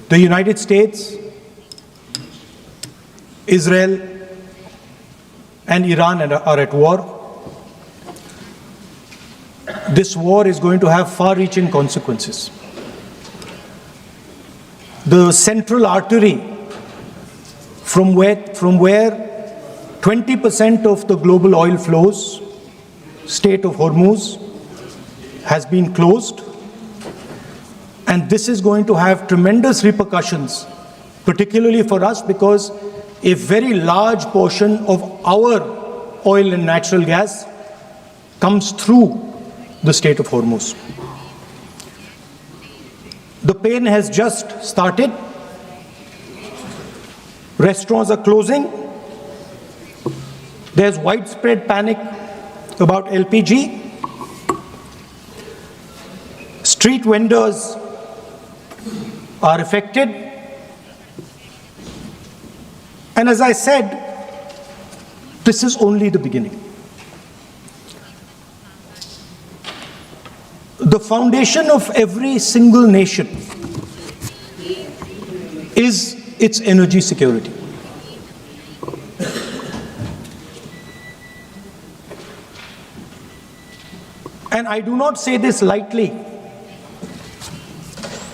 The United States, Israel, and Iran are at war. This war is going to have far-reaching consequences. The central artery from where 20% of the global oil flows, Strait of Hormuz, has been closed. And this is going to have tremendous repercussions, particularly for us, because a very large portion of our oil and natural gas comes through the Strait of Hormuz. The pain has just started. Restaurants are closing. There's widespread panic about LPG. Street vendors are affected. And as I said, this is only the beginning. The foundation of every single nation is its energy security. And I do not say this lightly,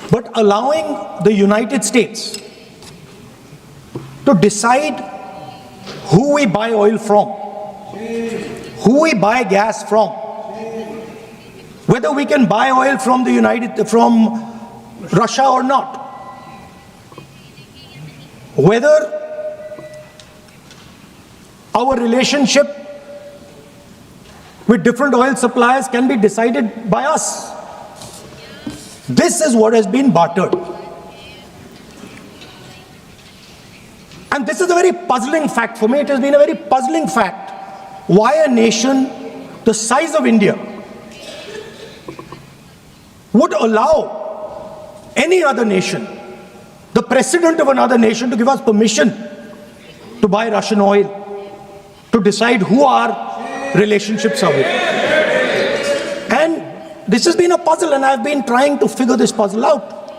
but allowing the United States to decide who we buy oil from, who we buy gas from, whether we can buy oil from Russia or not, whether our relationship with different oil suppliers can be decided by us. This is what has been bartered. And this is a very puzzling fact for me. It has been a very puzzling fact why a nation the size of India would allow any other nation, the president of another nation, to give us permission to buy Russian oil, to decide who our relationships are with. And this has been a puzzle, and I've been trying to figure this puzzle out.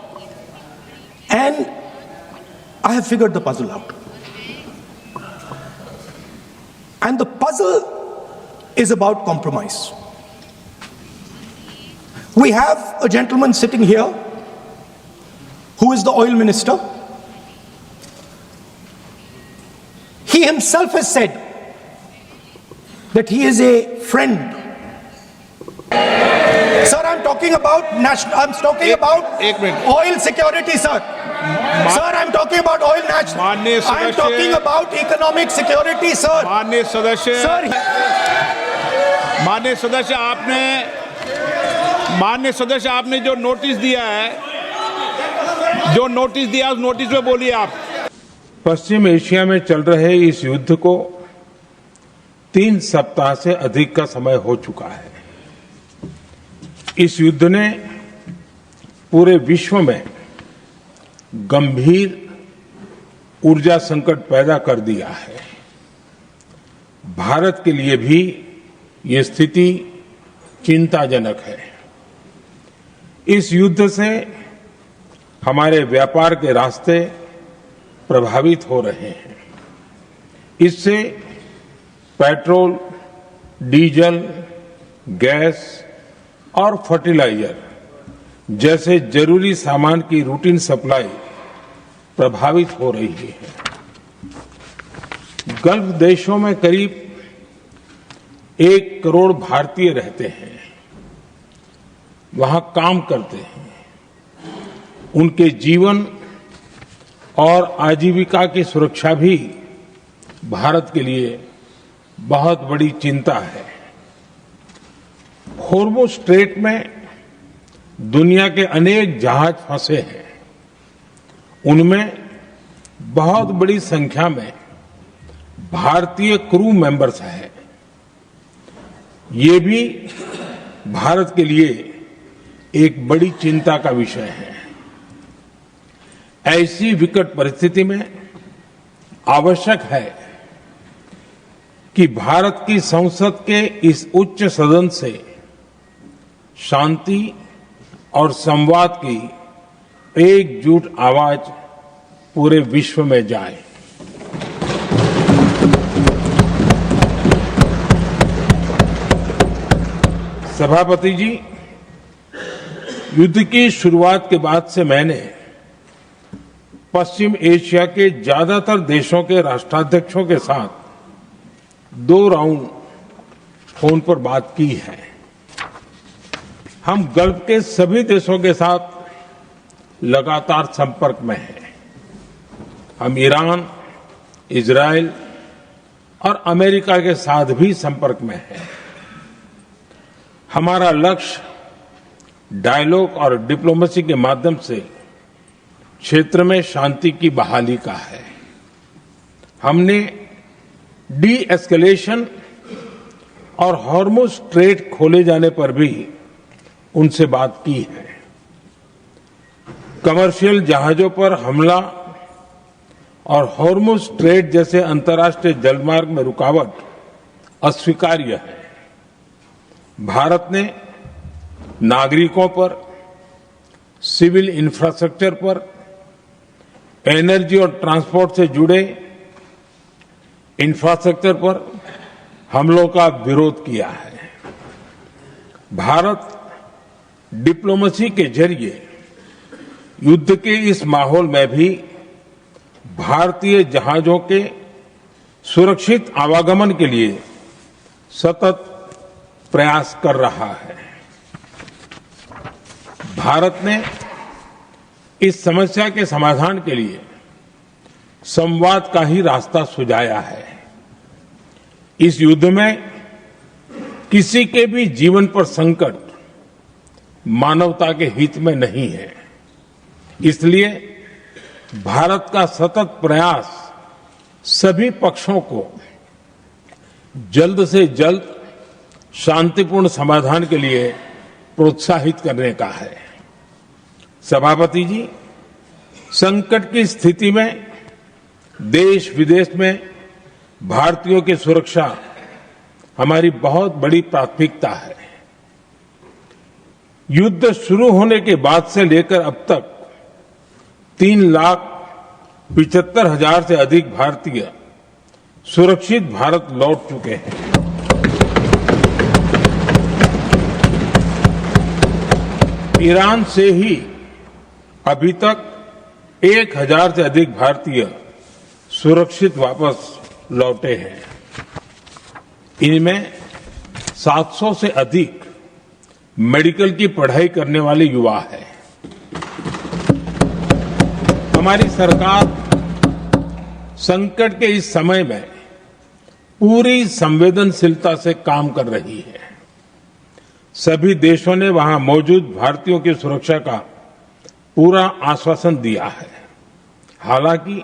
And I have figured the puzzle out. And the puzzle is about compromise. We have a gentleman sitting here who is the oil minister. He himself has said that he is a friend. Sir, I'm talking about oil security, sir. Sir, I'm talking about oil national. I'm talking about economic security, sir. माननीय सदस्य, Sir, माननीय सदस्य आपने जो notice दिया है, उस notice में बोलिए आप। पश्चिम एशिया में चल रहे इस युद्ध को 3 सप्ताह से अधिक का समय हो चुका है। इस युद्ध ने पूरे विश्व में गंभीर ऊर्जा संकट पैदा कर दिया है। भारत के लिए भी ये स्थिति चिंताजनक है। इस युद्ध से हमारे व्यापार के रास्ते प्रभावित हो रहे हैं। इससे पेट्रोल, डीजल, गैस और फर्टिलाइजर जैसे जरूरी सामान की रूटीन सप्लाई प्रभावित हो रही है। गल्फ देशों में करीब 1 करोड़ भारतीय रहते हैं, वहां काम करते हैं। उनके जीवन और आजीविका की सुरक्षा भी भारत के लिए बहुत बड़ी चिंता है। हॉर्मुज़ स्ट्रेट में दुनिया के अनेक जहाज फंसे हैं। उनमें बहुत बड़ी संख्या में भारतीय क्रू मेंबर्स हैं। ये भी भारत के लिए एक बड़ी चिंता का विषय है। ऐसी विकट परिस्थिति में आवश्यक है कि भारत की संसद के इस उच्च सदन से शांति और संवाद की एकजुट आवाज पूरे विश्व में जाए। सभापति जी, युद्ध की शुरुआत के बाद से मैंने पश्चिम एशिया के ज्यादातर देशों के राष्ट्राध्यक्षों के साथ 2 राउंड फोन पर बात की है। हम गल्फ के सभी देशों के साथ लगातार संपर्क में हैं। हम ईरान, इजराइल और अमेरिका के साथ भी संपर्क में हैं। हमारा लक्ष्य डायलॉग और डिप्लोमेसी के माध्यम से क्षेत्र में शांति की बहाली का है। हमने डी एस्केलेशन और हॉर्मुज स्ट्रेट खोले जाने पर भी उनसे बात की है। कमर्शियल जहाजों पर हमला और हॉर्मुज स्ट्रेट जैसे अंतर्राष्ट्रीय जलमार्ग में रुकावट अस्वीकार्य है। भारत ने नागरिकों पर, सिविल इंफ्रास्ट्रक्चर पर, एनर्जी और ट्रांसपोर्ट से जुड़े इंफ्रास्ट्रक्चर पर हमलों का विरोध किया है। भारत डिप्लोमेसी के जरिए युद्ध के इस माहौल में भी भारतीय जहाजों के सुरक्षित आवागमन के लिए सतत प्रयास कर रहा है। भारत ने इस समस्या के समाधान के लिए संवाद का ही रास्ता सुझाया है। इस युद्ध में किसी के भी जीवन पर संकट मानवता के हित में नहीं है। इसलिए भारत का सतत प्रयास सभी पक्षों को जल्द से जल्द शांतिपूर्ण समाधान के लिए प्रोत्साहित करने का है। सभापति जी, संकट की स्थिति में देश विदेश में भारतीयों की सुरक्षा हमारी बहुत बड़ी प्राथमिकता है। युद्ध शुरू होने के बाद से लेकर अब तक 3,75,000 से अधिक भारतीय सुरक्षित भारत लौट चुके हैं। ईरान से ही अभी तक 1,000 से अधिक भारतीय सुरक्षित वापस लौटे हैं। इनमें 700 से अधिक मेडिकल की पढ़ाई करने वाले युवा हैं। हमारी सरकार संकट के इस समय में पूरी संवेदनशीलता से काम कर रही है। सभी देशों ने वहां मौजूद भारतीयों की सुरक्षा का पूरा आश्वासन दिया है। हालांकि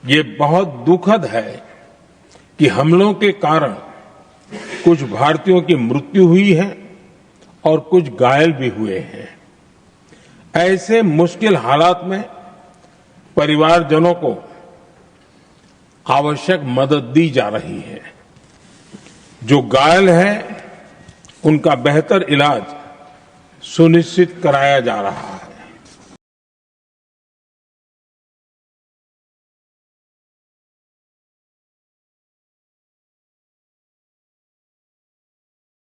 ये बहुत दुखद है कि हमलों के कारण कुछ भारतीयों की मृत्यु हुई है और कुछ घायल भी हुए हैं। ऐसे मुश्किल हालात में परिवारजनों को आवश्यक मदद दी जा रही है। जो घायल है उनका बेहतर इलाज सुनिश्चित कराया जा रहा है।